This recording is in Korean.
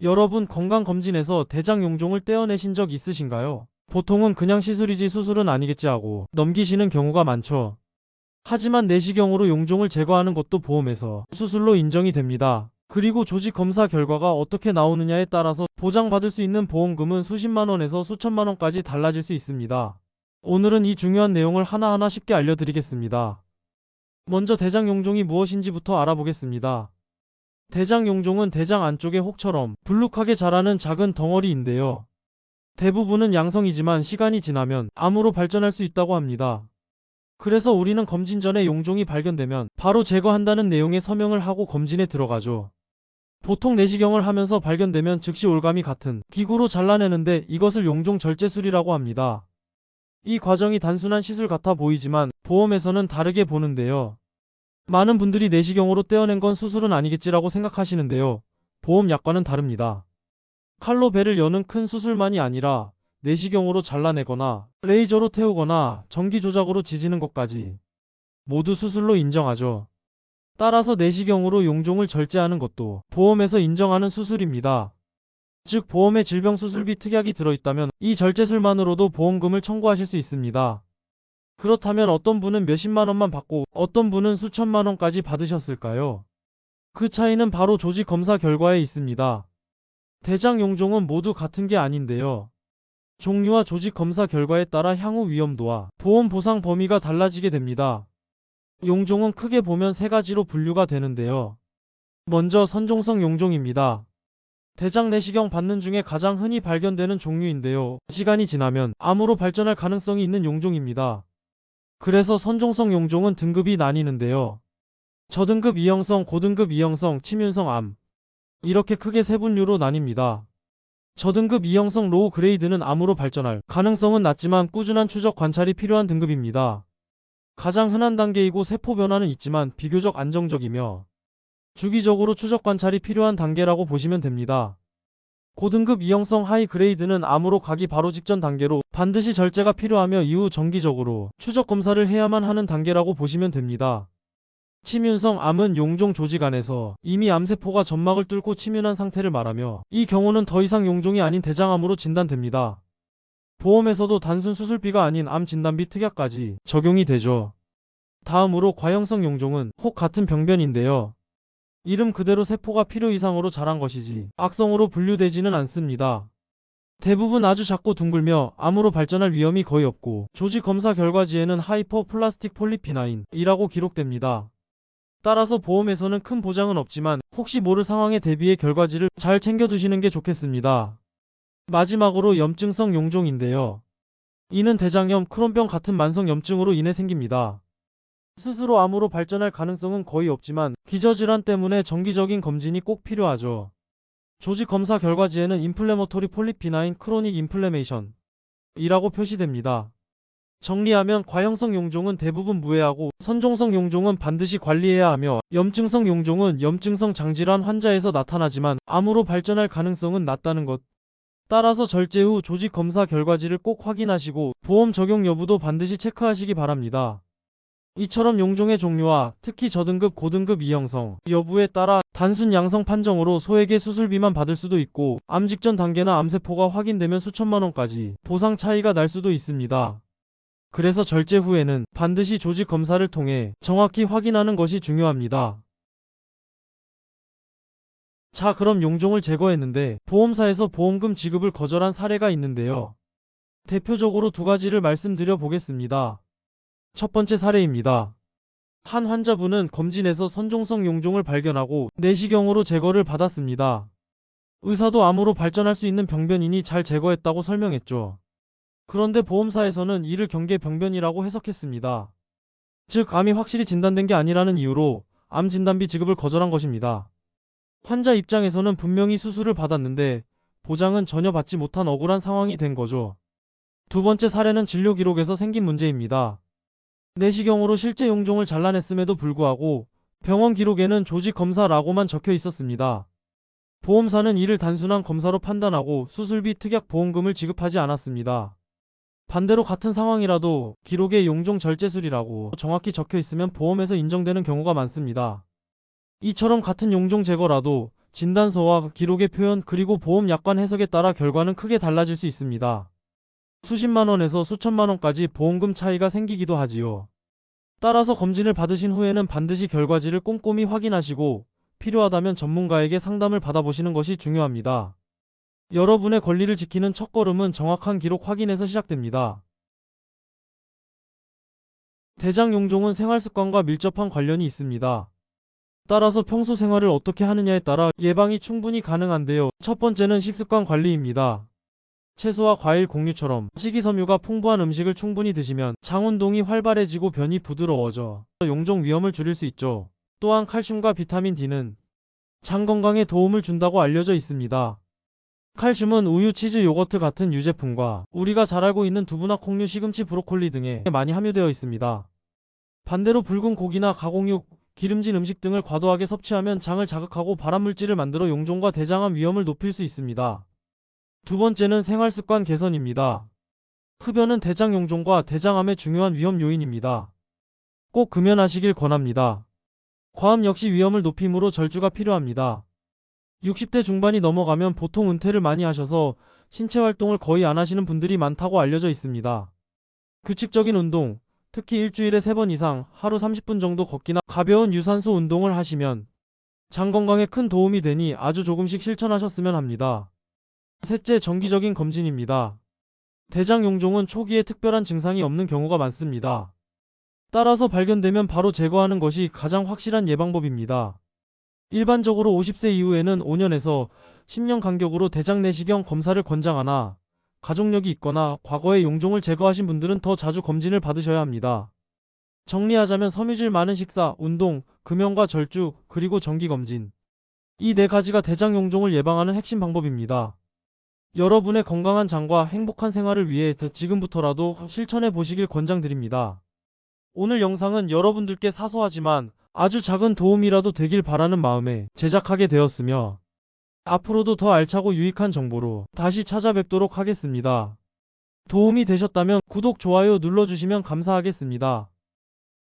여러분 건강검진에서 대장 용종을 떼어내신 적 있으신가요? 보통은 그냥 시술이지 수술은 아니겠지 하고 넘기시는 경우가 많죠. 하지만 내시경으로 용종을 제거하는 것도 보험에서 수술로 인정이 됩니다. 그리고 조직 검사 결과가 어떻게 나오느냐에 따라서 보장받을 수 있는 보험금은 수십만 원에서 수천만 원까지 달라질 수 있습니다. 오늘은 이 중요한 내용을 하나하나 쉽게 알려드리겠습니다. 먼저 대장 용종이 무엇인지부터 알아보겠습니다. 대장 용종은 대장 안쪽에 혹처럼 불룩하게 자라는 작은 덩어리인데요. 대부분은 양성이지만 시간이 지나면 암으로 발전할 수 있다고 합니다. 그래서 우리는 검진 전에 용종이 발견되면 바로 제거한다는 내용의 서명을 하고 검진에 들어가죠. 보통 내시경을 하면서 발견되면 즉시 올가미 같은 기구로 잘라내는데 이것을 용종 절제술이라고 합니다. 이 과정이 단순한 시술 같아 보이지만 보험에서는 다르게 보는데요. 많은 분들이 내시경으로 떼어낸 건 수술은 아니겠지라고 생각하시는데요. 보험 약관은 다릅니다. 칼로 배를 여는 큰 수술만이 아니라 내시경으로 잘라내거나 레이저로 태우거나 전기 조작으로 지지는 것까지 모두 수술로 인정하죠. 따라서 내시경으로 용종을 절제하는 것도 보험에서 인정하는 수술입니다. 즉 보험에 질병수술비 특약이 들어있다면 이 절제술만으로도 보험금을 청구하실 수 있습니다. 그렇다면 어떤 분은 몇십만 원만 받고 어떤 분은 수천만 원까지 받으셨을까요? 그 차이는 바로 조직 검사 결과에 있습니다. 대장 용종은 모두 같은 게 아닌데요. 종류와 조직 검사 결과에 따라 향후 위험도와 보험 보상 범위가 달라지게 됩니다. 용종은 크게 보면 세 가지로 분류가 되는데요. 먼저 선종성 용종입니다. 대장 내시경 받는 중에 가장 흔히 발견되는 종류인데요. 시간이 지나면 암으로 발전할 가능성이 있는 용종입니다. 그래서 선종성 용종은 등급이 나뉘는데요. 저등급 이형성, 고등급 이형성, 침윤성 암 이렇게 크게 세 분류로 나뉩니다. 저등급 이형성 로우 그레이드는 암으로 발전할 가능성은 낮지만 꾸준한 추적 관찰이 필요한 등급입니다. 가장 흔한 단계이고 세포 변화는 있지만 비교적 안정적이며 주기적으로 추적 관찰이 필요한 단계라고 보시면 됩니다. 고등급 이형성 하이 그레이드는 암으로 가기 바로 직전 단계로 반드시 절제가 필요하며 이후 정기적으로 추적 검사를 해야만 하는 단계라고 보시면 됩니다. 침윤성 암은 용종 조직 안에서 이미 암세포가 점막을 뚫고 침윤한 상태를 말하며 이 경우는 더 이상 용종이 아닌 대장암으로 진단됩니다. 보험에서도 단순 수술비가 아닌 암 진단비 특약까지 적용이 되죠. 다음으로 과형성 용종은 혹 같은 병변인데요. 이름 그대로 세포가 필요 이상으로 자란 것이지 악성으로 분류되지는 않습니다. 대부분 아주 작고 둥글며 암으로 발전할 위험이 거의 없고 조직 검사 결과지에는 하이퍼 플라스틱 폴리피나인이라고 기록됩니다. 따라서 보험에서는 큰 보장은 없지만 혹시 모를 상황에 대비해 결과지를 잘 챙겨두시는 게 좋겠습니다. 마지막으로 염증성 용종인데요. 이는 대장염, 크론병 같은 만성 염증으로 인해 생깁니다. 스스로 암으로 발전할 가능성은 거의 없지만 기저질환 때문에 정기적인 검진이 꼭 필요하죠. 조직 검사 결과지에는 인플레머토리 폴리피나인 크로닉 인플레메이션 이라고 표시됩니다. 정리하면 과형성 용종은 대부분 무해하고 선종성 용종은 반드시 관리해야 하며 염증성 용종은 염증성 장질환 환자에서 나타나지만 암으로 발전할 가능성은 낮다는 것. 따라서 절제 후 조직 검사 결과지를 꼭 확인하시고 보험 적용 여부도 반드시 체크하시기 바랍니다. 이처럼 용종의 종류와 특히 저등급, 고등급 이형성 여부에 따라 단순 양성 판정으로 소액의 수술비만 받을 수도 있고 암 직전 단계나 암세포가 확인되면 수천만 원까지 보상 차이가 날 수도 있습니다. 그래서 절제 후에는 반드시 조직 검사를 통해 정확히 확인하는 것이 중요합니다. 자, 그럼 용종을 제거했는데 보험사에서 보험금 지급을 거절한 사례가 있는데요. 대표적으로 두 가지를 말씀드려 보겠습니다. 첫 번째 사례입니다. 한 환자분은 검진에서 선종성 용종을 발견하고 내시경으로 제거를 받았습니다. 의사도 암으로 발전할 수 있는 병변이니 잘 제거했다고 설명했죠. 그런데 보험사에서는 이를 경계 병변이라고 해석했습니다. 즉, 암이 확실히 진단된 게 아니라는 이유로 암 진단비 지급을 거절한 것입니다. 환자 입장에서는 분명히 수술을 받았는데 보장은 전혀 받지 못한 억울한 상황이 된 거죠. 두 번째 사례는 진료 기록에서 생긴 문제입니다. 내시경으로 실제 용종을 잘라냈음에도 불구하고 병원 기록에는 조직 검사라고만 적혀 있었습니다. 보험사는 이를 단순한 검사로 판단하고 수술비 특약 보험금을 지급하지 않았습니다. 반대로 같은 상황이라도 기록에 용종 절제술이라고 정확히 적혀 있으면 보험에서 인정되는 경우가 많습니다. 이처럼 같은 용종 제거라도 진단서와 기록의 표현 그리고 보험 약관 해석에 따라 결과는 크게 달라질 수 있습니다. 수십만 원에서 수천만 원까지 보험금 차이가 생기기도 하지요. 따라서 검진을 받으신 후에는 반드시 결과지를 꼼꼼히 확인하시고 필요하다면 전문가에게 상담을 받아보시는 것이 중요합니다. 여러분의 권리를 지키는 첫걸음은 정확한 기록 확인에서 시작됩니다. 대장 용종은 생활 습관과 밀접한 관련이 있습니다. 따라서 평소 생활을 어떻게 하느냐에 따라 예방이 충분히 가능한데요. 첫 번째는 식습관 관리입니다. 채소와 과일, 곡류처럼 식이섬유가 풍부한 음식을 충분히 드시면 장 운동이 활발해지고 변이 부드러워져 용종 위험을 줄일 수 있죠. 또한 칼슘과 비타민 D는 장 건강에 도움을 준다고 알려져 있습니다. 칼슘은 우유, 치즈, 요거트 같은 유제품과 우리가 잘 알고 있는 두부나 콩류, 시금치, 브로콜리 등에 많이 함유되어 있습니다. 반대로 붉은 고기나 가공육, 기름진 음식 등을 과도하게 섭취하면 장을 자극하고 발암물질을 만들어 용종과 대장암 위험을 높일 수 있습니다. 두 번째는 생활습관 개선입니다. 흡연은 대장 용종과 대장암의 중요한 위험 요인입니다. 꼭 금연하시길 권합니다. 과음 역시 위험을 높이므로 절주가 필요합니다. 60대 중반이 넘어가면 보통 은퇴를 많이 하셔서 신체 활동을 거의 안 하시는 분들이 많다고 알려져 있습니다. 규칙적인 운동, 특히 일주일에 3번 이상 하루 30분 정도 걷기나 가벼운 유산소 운동을 하시면 장 건강에 큰 도움이 되니 아주 조금씩 실천하셨으면 합니다. 셋째, 정기적인 검진입니다. 대장 용종은 초기에 특별한 증상이 없는 경우가 많습니다. 따라서 발견되면 바로 제거하는 것이 가장 확실한 예방법입니다. 일반적으로 50세 이후에는 5년에서 10년 간격으로 대장 내시경 검사를 권장하나 가족력이 있거나 과거에 용종을 제거하신 분들은 더 자주 검진을 받으셔야 합니다. 정리하자면 섬유질 많은 식사, 운동, 금연과 절주, 그리고 정기검진. 이 4가지가 대장 용종을 예방하는 핵심 방법입니다. 여러분의 건강한 장과 행복한 생활을 위해 지금부터라도 실천해 보시길 권장드립니다. 오늘 영상은 여러분들께 사소하지만 아주 작은 도움이라도 되길 바라는 마음에 제작하게 되었으며 앞으로도 더 알차고 유익한 정보로 다시 찾아뵙도록 하겠습니다. 도움이 되셨다면 구독, 좋아요 눌러주시면 감사하겠습니다.